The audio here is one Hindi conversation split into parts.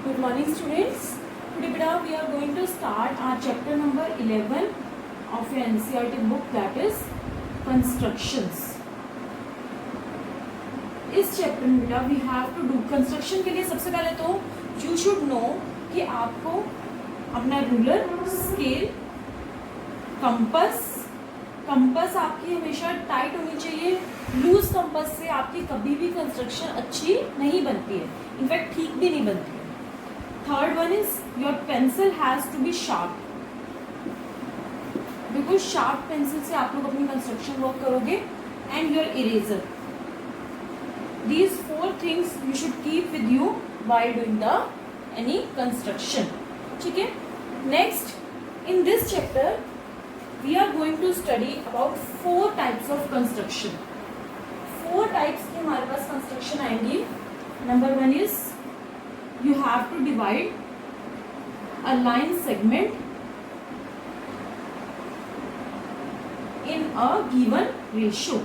Good morning, students. Today, beta, we are going to start our chapter number 11 of your NCERT book, that is constructions. इस चैप्टर में बेटा we have to do construction के लिए सबसे पहले तो यू शुड नो कि आपको अपना रूलर, स्केल, कंपस आपकी हमेशा टाइट होनी चाहिए. लूज कंपस से आपकी कभी भी कंस्ट्रक्शन अच्छी नहीं बनती है, इनफैक्ट ठीक भी नहीं बनती है. Third one is your pencil has to be sharp, because sharp pencil से आप लोग अपनी कंस्ट्रक्शन वर्क करोगे. And your eraser. These four things you should keep with you while doing the any construction. ठीक है. Next, in this chapter, we are going to study about 4 types of construction. 4 types की हमारे पास construction आएंगी. Number 1 is you have to divide a line segment in a given ratio.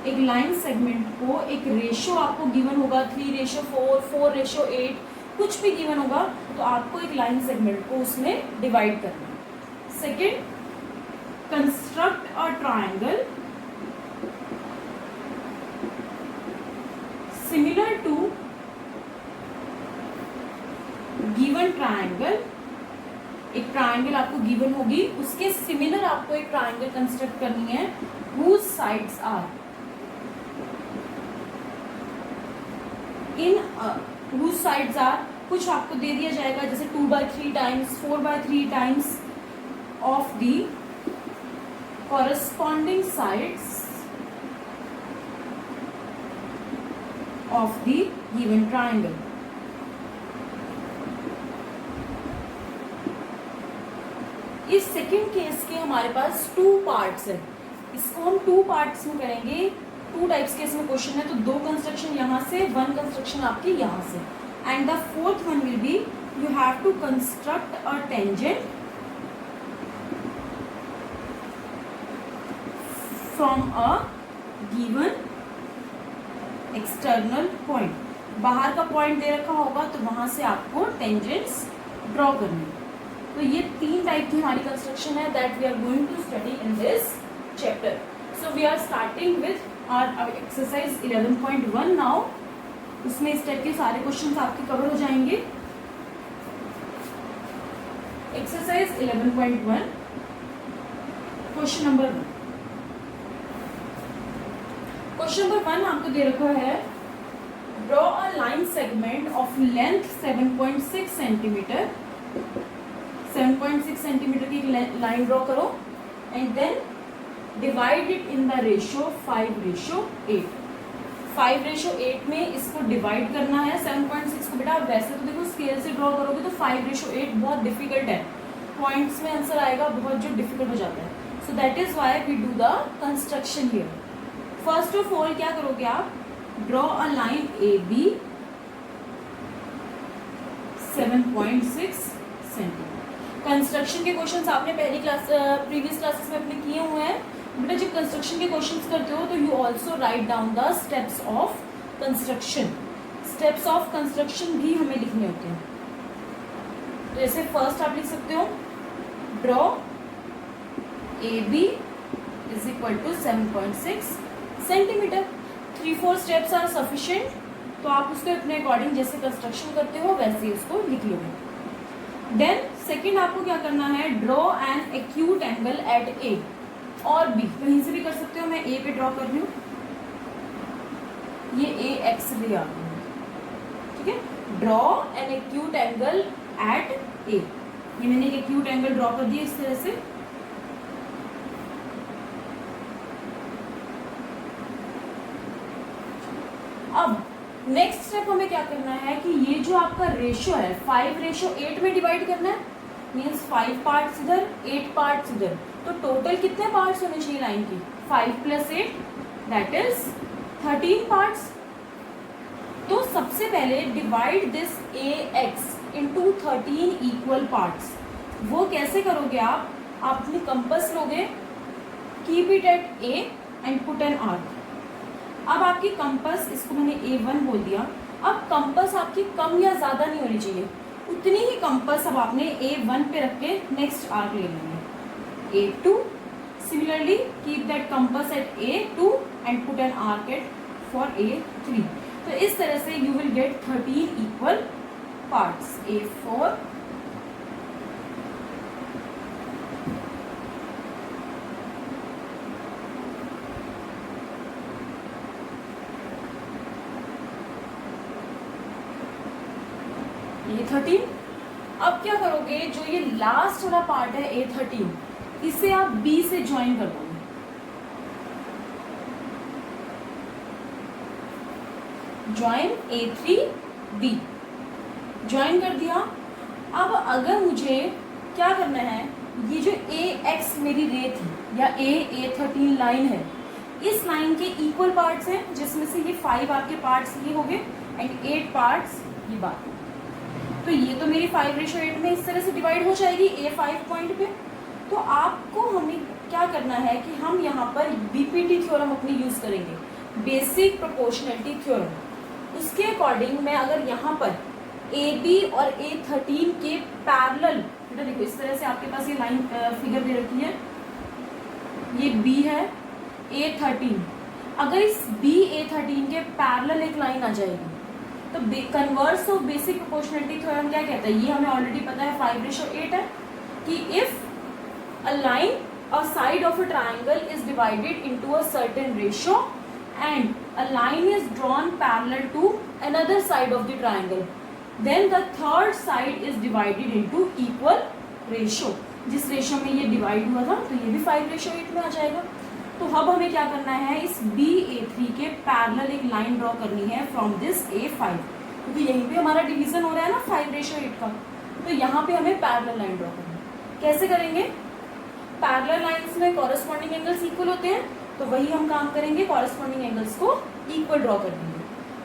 एक लाइन सेगमेंट को एक रेशो आपको गिवन होगा 3:4, 4:8, कुछ भी गिवन होगा तो आपको एक लाइन सेगमेंट को उसमें डिवाइड करना है. Second, construct a triangle similar to given triangle. एक ट्रायंगल आपको गिवन होगी, उसके सिमिलर आपको एक ट्रायंगल कंस्ट्रक्ट करनी है whose sides are in whose sides are, कुछ आपको दे दिया जाएगा जैसे 2/3 times, 4/3 times of the corresponding sides of the given triangle. इस सेकेंड केस के हमारे पास 2 पार्ट्स है. इसको हम 2 पार्ट्स में करेंगे. 2 टाइप्स के इसमें क्वेश्चन है, तो 2 कंस्ट्रक्शन यहाँ से, 1 कंस्ट्रक्शन आपकी यहाँ से. And the fourth one will be you have to construct a tangent from a given external point. बाहर का पॉइंट दे रखा होगा तो वहां से आपको टेंजेंट्स ड्रॉ करनी. तो ये 3 टाइप की हमारी कंस्ट्रक्शन है that we are going to study in this chapter. So we are starting with और एक्सरसाइज 11.1 नाउ. उसमें इस टाइप के सारे क्वेश्चंस आपके कवर हो जाएंगे. Exercise 11.1 question number 1. Question number 1 आपको दे रखा है draw a line segment of length 7.6 centimetre. 7.6 centimetre की लाइन ड्रॉ करो and then divide it in the ratio 5:8. 5:8 में इसको डिवाइड करना है 7.6 को. बेटा वैसे तो देखो स्केल से ड्रॉ करोगे तो 5:8 बहुत डिफिकल्ट है, पॉइंट्स में आंसर आएगा बहुत जो डिफिकल्ट हो जाता है. So that is why we do the construction here. First of all क्या करोगे आप, draw a line A B 7.6 centimetre. Construction के क्वेश्चंस आपने प्रीवियस क्लासेस में अपने किए हुए हैं. बेटा जब कंस्ट्रक्शन के क्वेश्चंस करते हो तो you also write down the steps of construction. Steps of construction भी हमें लिखने होते हैं. तो जैसे फर्स्ट आप लिख सकते हो draw A B is equal to 7.6 centimetre. 3-4 steps are sufficient. तो आप उसको अपने अकॉर्डिंग जैसे कंस्ट्रक्शन करते हो वैसे ही उसको लिख लोगे. देन सेकेंड आपको क्या करना है, draw an acute angle at A और बी. कहीं से भी कर सकते हो, मैं ए पे ड्रॉ कर रही हूँ. ये ए एक्स रे आ गई है. ठीक है. Draw an acute angle at A. ये मैंने एक एक्यूट एंगल ड्रॉ कर दिया इस तरह से. अब नेक्स्ट स्टेप हमें क्या करना है कि ये जो आपका रेशियो है 5:8 में डिवाइड करना है. मीन्स 5 पार्ट्स इधर, 8 पार्ट्स इधर. तो टोटल कितने पार्ट्स होने चाहिए लाइन की, 5 + 8 दैट इज 13 पार्ट्स. तो सबसे पहले divide this A x into 13 equal parts. वो कैसे करोगे आप अपनी कंपस लोगे, keep it at A and put an arc. अब आपकी कंपास, इसको मैंने A1 बोल दिया, अब कंपास आपकी कम या ज़्यादा नहीं होनी चाहिए, उतनी ही कंपास अब आपने A1 पे रख के नेक्स्ट आर्क ले लेंगे A2. Similarly, keep that compass at A2 and put an arc at for A3. तो इस तरह से you will get 13 equal parts. A4, A13. अब क्या करोगे, जो ये लास्ट वाला पार्ट है A13, इसे आप B से ज्वाइन कर दोगे. ज्वाइन A3 B, ज्वाइन कर दिया. अब अगर मुझे क्या करना है, ये जो AX मेरी रे थी या A13 लाइन है, इस लाइन के इक्वल पार्ट्स हैं, जिसमें से ये 5 आपके पार्ट्स ये हो गए एंड 8 पार्ट्स ये बात. तो ये तो मेरी 5:8 में इस तरह से डिवाइड हो जाएगी A5 पॉइंट पे. तो आपको हमें क्या करना है कि हम यहाँ पर BPT थ्योरम अपनी यूज करेंगे, बेसिक प्रोपोर्शनलिटी थ्योरम. उसके अकॉर्डिंग मैं अगर यहाँ पर AB और A13 के पैरेलल, बेटा देखो इस तरह से आपके पास ये लाइन फिगर दे रखी है, ये B है A13, अगर इस B A13 के पैरेलल एक लाइन आ जाएगी तो converse of basic proportionality theorem क्या कहता है, ये हमें ऑलरेडी पता है 5:8 है, कि if a line a side of a triangle is divided into a certain ratio and a line is drawn parallel to another side of the triangle, then the third side is divided into equal ratio. जिस रेशियो में ये डिवाइड हुआ था तो ये भी 5:8 में आ जाएगा. तो अब हमें क्या करना है, इस BA3 के पैरेलल एक लाइन ड्रॉ करनी है फ्रॉम दिस A5, क्योंकि यहीं पे हमारा डिवीजन हो रहा है ना 5:8 का. तो यहाँ पे हमें पैरेलल लाइन ड्रॉ करनी है. कैसे करेंगे, पैरेलल लाइंस में कॉरेस्पॉन्डिंग एंगल्स इक्वल होते हैं, तो वही हम काम करेंगे, कॉरेस्पॉन्डिंग एंगल्स को इक्वल ड्रॉ कर देंगे.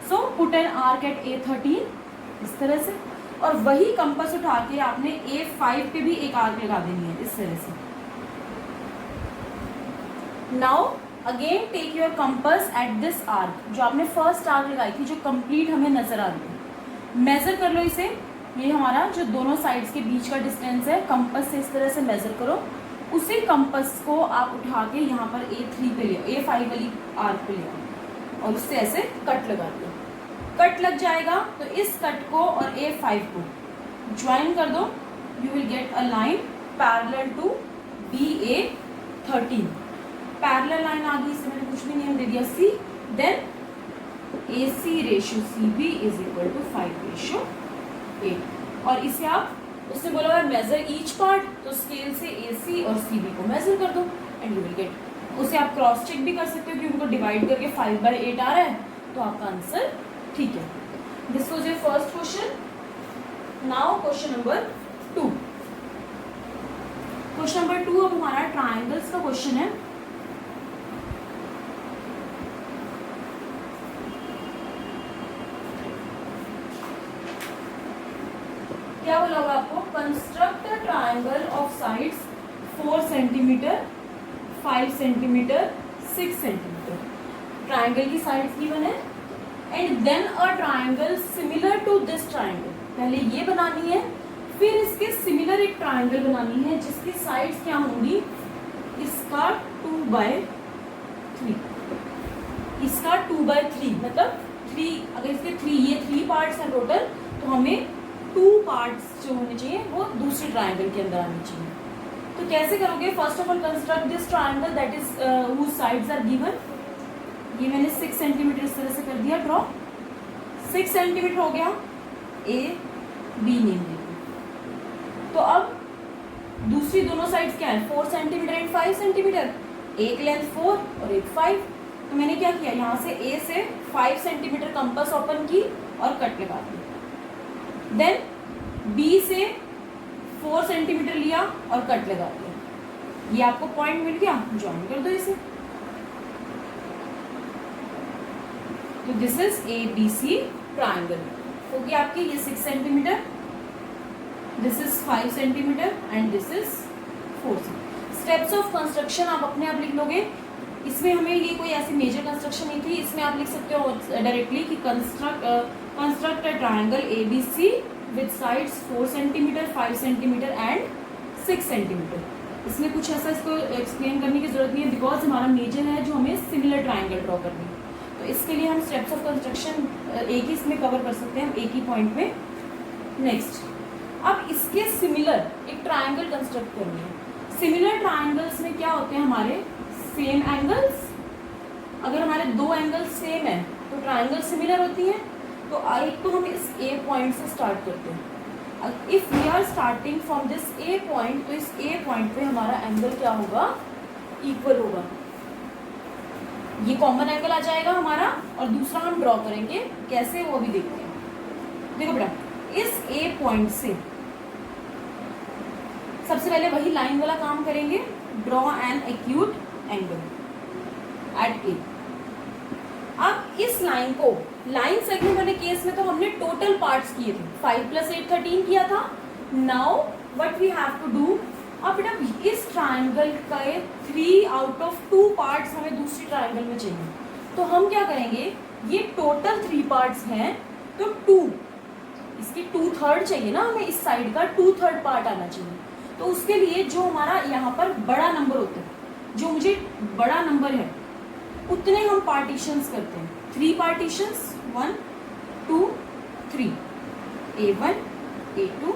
So put an arc eight A13 इस तरह से, और वही कंपास उठा के आपने A5 पे भी एक आर्क लगा देनी है इस तरह से. Now again take your compass at this arc, जो आपने फर्स्ट आर्क लगाई थी, जो कंप्लीट हमें नजर आ रही है. मेजर कर लो इसे, ये हमारा जो दोनों साइड्स के बीच का डिस्टेंस है, कंपास से इस तरह से मेजर करो. उसी कंपास को आप उठा के यहाँ पर A3 पे ले, A5 वाली आर्क पे ले आओ और उससे ऐसे कट लगा दो. कट लग जाएगा तो इस कट को और A5 को ज्वाइन कर दो. You will get a line parallel to BA13. Parallel line आ गई, इससे मैंने कुछ भी नियम दे दिया C. Then AC ratio CB is equal to 5:8. और इसे आप, उसने बोला है मेजर ईच पार्ट, तो स्केल से AC और CB को मेजर कर दो एंड यू विल गेट. उसे आप क्रॉस चेक भी कर सकते हो कि उनको डिवाइड करके 5/8 आ रहा है, तो आपका आंसर ठीक है. This was your first question. Now question number 2. Question number 2 अब हमारा ट्राइंगल्स का क्वेश्चन है. क्या बोला होगा आपको, construct a triangle of sides 4 centimetre, 5 centimetre, 6 centimetre. Triangle की साइड्स गिवन है and then a triangle similar to this triangle. पहले ये बनानी है, फिर इसके सिमिलर एक ट्राइंगल बनानी है जिसकी साइड्स क्या होंगी, इसका 2/3, इसका 2/3, मतलब 3. अगर इसके 3, ये 3 पार्ट्स हैं टोटल, तो हमें 2 पार्ट्स जो होने चाहिए वो दूसरे ट्राइंगल के अंदर आने चाहिए. तो कैसे करोगे, first of all construct this triangle that is whose sides are given. ये मैंने 6 सेंटीमीटर इस तरह से कर दिया ड्रॉ. 6 सेंटीमीटर हो गया, A B नेम दे दिया. तो अब दूसरी दोनों साइड्स क्या है, 4 सेंटीमीटर एंड 5 सेंटीमीटर. एक लेंथ 4 और एक 5. तो मैंने क्या किया, यहाँ से A से 5 सेंटीमीटर कंपास ओपन की और कट लगा दी. देन B से 4 सेंटीमीटर लिया और कट लगा दिया. ये आपको पॉइंट मिल गया, ज्वाइन कर दो इसे. तो दिस इज ABC ट्राइंगल. हो गया आपकी, ये 6 centimetre, this is 5 centimetre and this is 4 centimetre. Steps of construction आप अपने आप लिख लोगे. इसमें हमें ये कोई ऐसी मेजर कंस्ट्रक्शन नहीं थी, इसमें आप लिख सकते हो डायरेक्टली कि construct a triangle ABC with sides 4 centimetre, 5 centimetre and 6 centimetre. इसमें कुछ ऐसा इसको एक्सप्लेन करने की जरूरत नहीं है, बिकॉज हमारा मेजर है जो हमें सिमिलर ट्राइंगल ड्रॉ करनी है। तो इसके लिए हम स्टेप्स ऑफ कंस्ट्रक्शन एक ही इसमें कवर कर सकते हैं, एक ही पॉइंट में। नेक्स्ट, अब इसके सिमिलर एक ट्राइंगल कंस्ट्रक्ट करनी है। सिमिलर ट्राइंगल्स में क्या होते हैं हमारे सेम एंगल्स। अगर हमारे दो एंगल्स सेम है तो ट्राइंगल सिमिलर होती है। तो एक तो हम इस A पॉइंट से स्टार्ट करते हैं। If we are starting from this A point, तो इस A पॉइंट पे हमारा एंगल क्या होगा, इक्वल होगा। ये कॉमन एंगल आ जाएगा हमारा, और दूसरा हम ड्रॉ करेंगे, कैसे वो भी देखते हैं। देखो बेटा, इस A पॉइंट से सबसे पहले वही लाइन वाला काम करेंगे, draw an acute angle at A। अब इस लाइन को, लाइन सेगमेंट वाले केस में तो हमने टोटल पार्ट्स किए थे, 5 + 8 13 किया था। Now what we have to do, अब बेटा इस ट्राइंगल का 3 आउट ऑफ 2 पार्ट्स हमें दूसरी ट्राइंगल में चाहिए। तो हम क्या करेंगे, ये टोटल 3 पार्ट्स हैं, तो 2, इसकी 2/3 चाहिए ना हमें, इस साइड का 2/3 पार्ट आना चाहिए। तो उसके लिए जो हमारा यहाँ पर बड़ा नंबर होता है, जो मुझे बड़ा नंबर है, उतने हम पार्टीशंस करते हैं। 3 पार्टीशंस, 1 2 3, A1 A2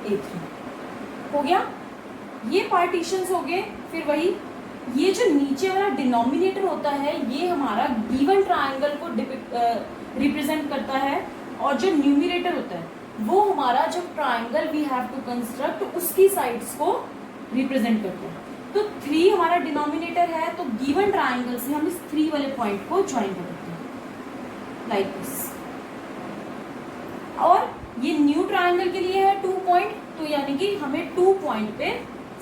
A3 हो गया। ये पार्टीशंस हो गए। फिर वही, ये जो नीचे वाला डिनोमिनेटर होता है, ये हमारा गिवन ट्राइंगल को रिप्रेजेंट करता है, और जो न्यूमिनेटर होता है वो हमारा जो triangle we have to construct उसकी साइड्स को रिप्रेजेंट करते हैं। तो 3 हमारा डिनोमिनेटर है, तो गिवन ट्राइंगल से हम इस 3 वाले पॉइंट को ज्वाइन कर देते हैं लाइक दिस। और ये न्यू ट्राइंगल के लिए है 2 पॉइंट, तो यानी कि हमें 2 पॉइंट पे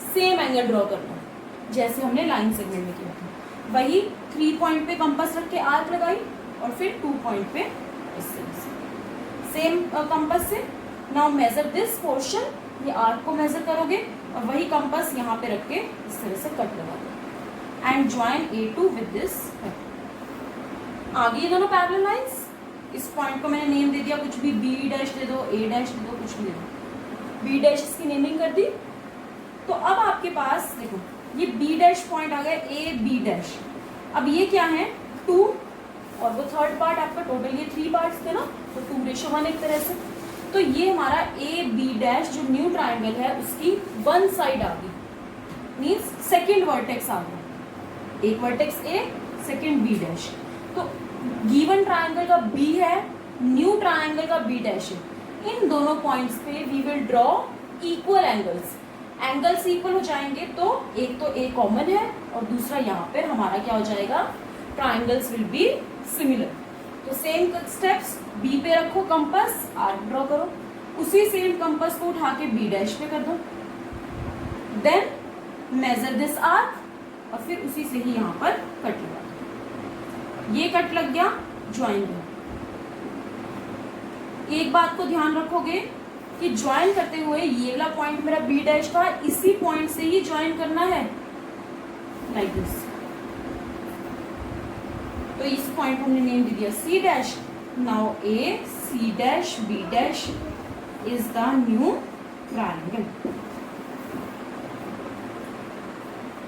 सेम एंगल ड्रॉ करना है, जैसे हमने लाइन सेगमेंट में किया था। वही 3 पॉइंट पे कंपास रख के आर्क लगाई, और फिर 2 पॉइंट पे इस तरह से सेम कंपास से। नाउ मेजर दिस पोर्शन, ये आर्क को मेजर करोगे, और वही कंपास यहाँ पे रख के इस तरह से कट लगा दो, and join A2 with this. आगे ये दोनों पैरेलल लाइंस, इस पॉइंट को मैंने नेम दे दिया, कुछ भी B' दे दो, A' दे दो, कुछ भी दे दो। B' इसकी नेमिंग कर दी। तो अब आपके पास देखो, ये B' पॉइंट आ गया, AB'। अब ये क्या है, 2, और वो 3rd पार्ट आपका, टोटल ये 3 पार्ट्स थे ना, तो 2:1 एक तरह से। तो ये हमारा AB' जो न्यू ट्राइंगल है उसकी 1 साइड आ गई, मीन्स सेकेंड वर्टेक्स आ गया। एक वर्टेक्स A, सेकेंड B'। तो गिवन ट्राइंगल का B है, न्यू ट्राइंगल का B' है। इन दोनों पॉइंट्स पे we will draw equal angles. Angles equal हो जाएंगे तो एक तो A कॉमन है, और दूसरा यहाँ पे हमारा क्या हो जाएगा, ट्राइंगल्स विल बी सिमिलर। तो सेम स्टेप्स, B पे रखो कंपास, आर्क ड्रॉ करो, उसी सेम कंपास को उठा के B' पे कर दो, देन मेजर दिस आर्क, और फिर उसी से ही यहाँ पर कट लगा दो। ये कट लग गया, ज्वाइन दो। एक बात को ध्यान रखोगे कि ज्वाइन करते हुए ये वाला पॉइंट मेरा B' था, इसी पॉइंट से ही ज्वाइन करना है, लाइक दिस। तो इस पॉइंट को हमने नेम दे दिया C'। Now A, C', B' is the new triangle,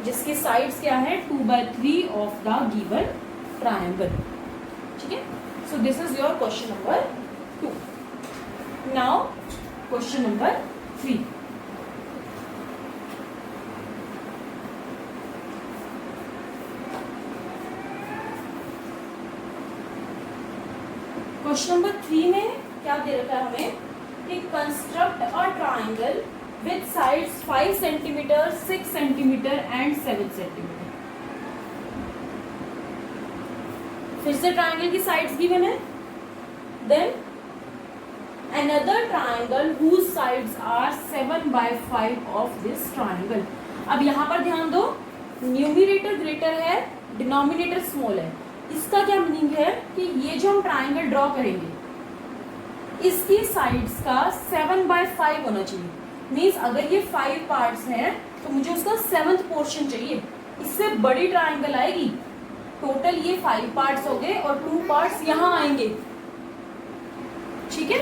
जिसकी साइड्स क्या है, 2/3 ऑफ द गिवन ट्राइंगल। ठीक है, so this is your question number 2। Now question number 3। Question number 3 में क्या दे रखा है हमें, कि construct a triangle with sides 5 centimetre, 6 centimetre and 7 centimetre. फिर से ट्राइंगल की साइड्स गिवन है, then another triangle whose sides are 7/5 of this triangle. अब यहाँ पर ध्यान दो, न्यूमिनेटर ग्रेटर है, डिनोमिनेटर स्मॉल है। इसका क्या मीनिंग है कि ये जो हम ट्राइंगल ड्रॉ करेंगे, इसकी साइड्स का 7/5 होना चाहिए। मीन्स अगर ये 5 पार्ट्स हैं तो मुझे उसका 7th पोर्शन चाहिए, इससे बड़ी ट्राइंगल आएगी। टोटल ये 5 पार्ट्स हो गए और 2 पार्ट्स यहाँ आएंगे, ठीक है।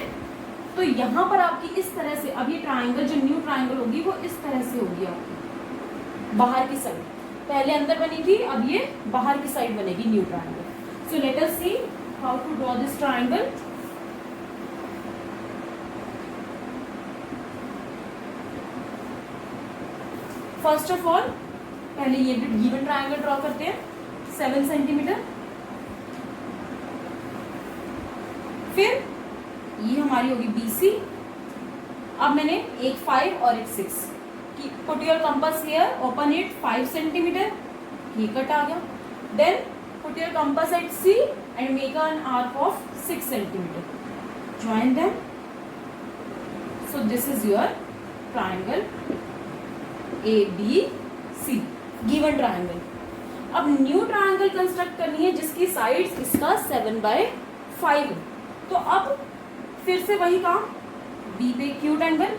तो यहाँ पर आपकी इस तरह से, अब ये ट्राइंगल जो न्यू ट्राइंगल होगी वो इस तरह से होगी आपकी बाहर की साइड। पहले अंदर बनी थी, अब ये बाहर की साइड बनेगी new triangle. So let us see how to draw this triangle. First of all पहले ये गिवन ट्राइंगल ड्रॉ करते हैं 7 सेंटीमीटर। फिर ये हमारी होगी BC। अब मैंने एक 5 और एक 6 की, put your compass here, open it 5 centimetre, ये कट आ गया। Then put your compass at C and make an arc of 6 centimetre, join them. So this is your triangle ABC, given triangle. अब न्यू ट्राइंगल कंस्ट्रक्ट करनी है जिसकी साइड्स इसका 7/5। तो अब फिर से वही काम, B पे एक्यूट एंगल।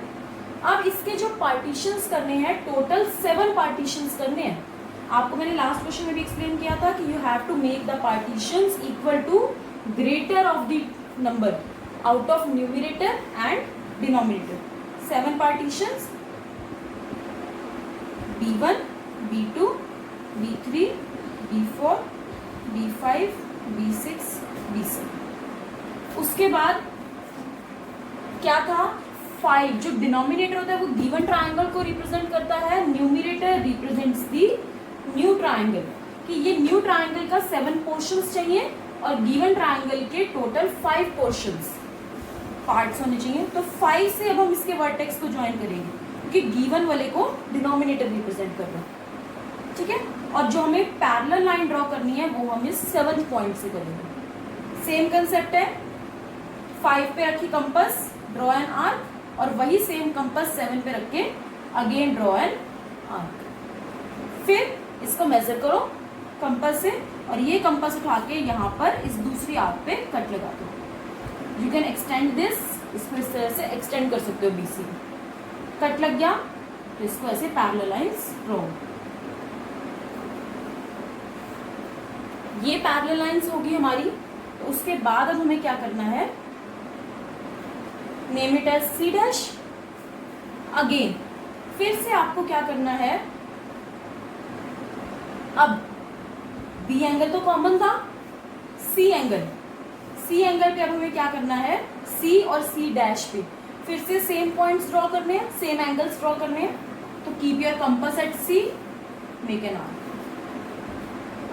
अब इसके जो पार्टीशंस करने हैं, टोटल 7 पार्टीशंस करने हैं। आपको मैंने लास्ट क्वेश्चन में भी एक्सप्लेन किया था कि you have to make the partitions equal to greater of the number out of numerator and denominator. 7 partitions, B1, B2, B3, B4, B5, B6, B7। उसके बाद क्या था, 5 जो डिनोमिनेटर होता है वो गिवन ट्राइंगल को रिप्रेजेंट करता है, न्यूमरेटर रिप्रेजेंट्स दी न्यू ट्राइंगल। कि ये न्यू ट्राइंगल का 7 पोर्शंस चाहिए और गिवन ट्राइंगल के टोटल 5 पोर्शंस पार्ट्स होने चाहिए। तो 5 से अब हम इसके वर्टेक्स को ज्वाइन करेंगे क्योंकि गिवन वाले को डिनोमिनेटर रिप्रेजेंट कर रहा है, ठीक है। और जो हमें पैरेलल लाइन ड्रॉ करनी है वो हम इस 7th पॉइंट से करेंगे। सेम कंसेप्ट है, 5 पे रखी कंपास, ड्रॉ एन आर्क, और वही सेम कंपास 7 पे रख के अगेन ड्रॉ एन आर्क। फिर इसको मेजर करो कंपास से और ये कंपास उठा के यहाँ पर इस दूसरी आर्क पे कट लगा दो। यू कैन एक्सटेंड दिस, इसको इस तरह से एक्सटेंड कर सकते हो BC। कट लग गया तो इसको ऐसे पैरेलल लाइंस ड्रॉ। ये पैरेलल लाइंस होगी हमारी। तो उसके बाद अब हमें क्या करना है, name it as C'। Again फिर से आपको क्या करना है, अब B एंगल तो कॉमन था, C एंगल पे अब हमें क्या करना है, C और C' पे फिर से सेम पॉइंट्स ड्रॉ करने हैं, सेम एंगल्स ड्रॉ करने हैं। तो keep your compass at C, make an arc.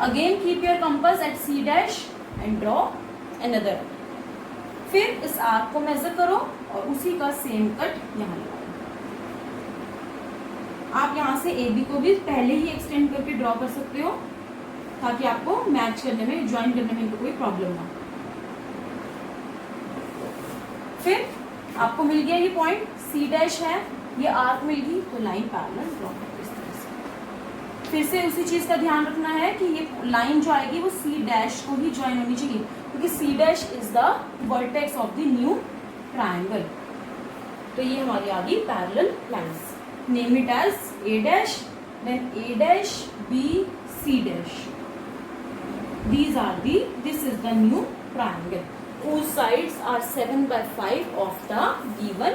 Again keep your compass at C' and draw another. फिर इस आर्क को मेजर करो और उसी का सेम कट यहाँ लगाओ। आप यहाँ से AB को भी पहले ही एक्सटेंड करके ड्रॉ कर सकते हो ताकि आपको मैच करने में, ज्वाइन करने में कोई प्रॉब्लम ना। फिर आपको मिल गया ये पॉइंट C' है, ये आर्क मिल गई, तो लाइन पैरेलल ड्रॉ करो इस तरह से। फिर से उसी चीज का ध्यान रखना है कि ये लाइन जो आएगी वो C' को ही ज्वाइन होनी चाहिए क्योंकि C' is the vertex of the new triangle. तो ये हमारी आ गई parallel lines. Name it as A', then A', B, C'. This is the new triangle whose sides are 7/5 of the given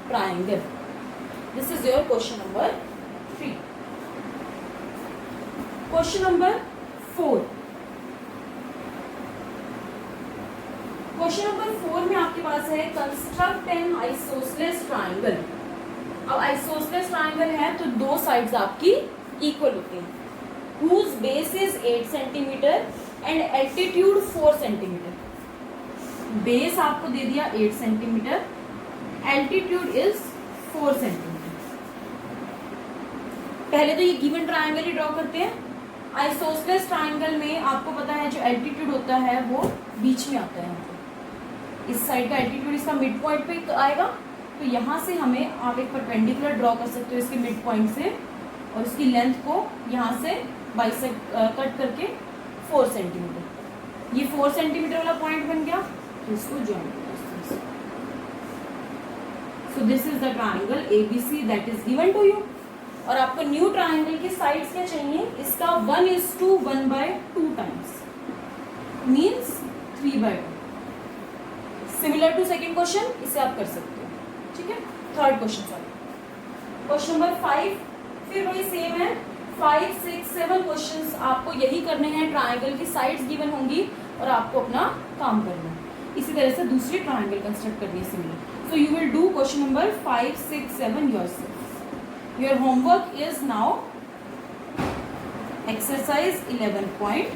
triangle. This is your question number 3. Question number 4. Question number 4 में आपके पास है कंस्ट्रक्ट एन आइसोसेलेस ट्राइंगल। अब आइसोसेलेस ट्राइंगल है तो दो साइड्स आपकी इक्वल होती हैं, whose base is 8 centimetre and altitude 4 centimetre. Base आपको दे दिया 8 सेंटीमीटर, एल्टीट्यूड इज 4 सेंटीमीटर। पहले तो ये गिवन ट्राइंगल ही ड्रॉ करते हैं। आइसोसेलेस ट्राइंगल में आपको पता है जो एल्टीट्यूड होता है वो बीच में आता है। इस साइड का एल्टीट्यूड इसका मिड पॉइंट पे आएगा, तो यहाँ से हमें आप एक परपेंडिकुलर ड्रॉ कर सकते हो इसके मिड पॉइंट से और इसकी लेंथ को यहाँ से बाइसेक्ट कट करके 4 सेंटीमीटर। ये 4 सेंटीमीटर वाला पॉइंट बन गया, तो इसको ज्वाइन करो। So this is the triangle ABC that is given to you. और आपको न्यू ट्राइंगल की साइड्स क्या चाहिए, इसका 1:1/2 times means 3/2। Similar to second question, इसे आप कर सकते हो, ठीक है। Third question sorry, question number 5 फिर वही सेम है। 5, 6, 7 क्वेश्चंस आपको यही करने हैं, ट्राइंगल की साइड्स गिवन होंगी और आपको अपना काम करना है। इसी तरह से दूसरी ट्राइंगल कंस्ट्रक्ट करनी है similar. So you will do question number 5, 6, 7 yourself. Your homework is now exercise 11.1